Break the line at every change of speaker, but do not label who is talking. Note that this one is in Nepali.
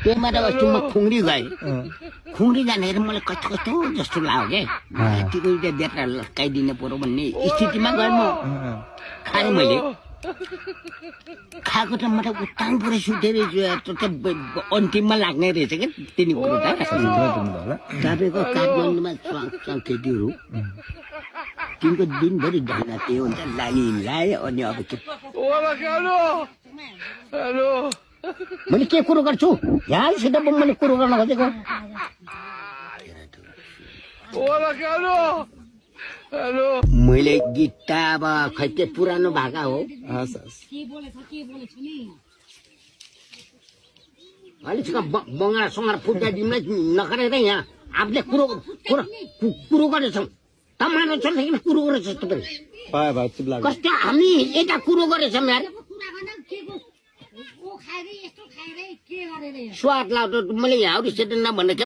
त्यहीबाट अस्ति म खुङ्री गएँ खुङ्री जानेर मलाई कस्तो कस्तो जस्तो लाग्यो क्या यतिको बेटा लट्काइदिनु पर्यो भन्ने स्थितिमा गएँ म खाएँ मैले खाएको त म त उताङ पुरै सुतेँ रहेछ अन्तिममा लाग्ने रहेछ क्या तिनी कुरो त तपाईँको काठमाडौँमा खेतीहरू तिनको दिनभरि ढल्ना त्यो हुन्छ लाए अनि अब मैले के कुरो गर्छु यहाँसित मैले कुरो गर्न खोजेको मैले गीत त अब खै त्यो पुरानो भाका हो अलिक बङ्गला सङ्गला फुट्दा दिनलाई नगरेर यहाँ आफूले कुरो गरेछौँ तमानो चल्दाखेरि कुरो गरेछ तपाईँ कस्तो हामी यता कुरो गरेछौँ यार स्वाद लाग्दो मैले यहाँ रिसेट नभनेको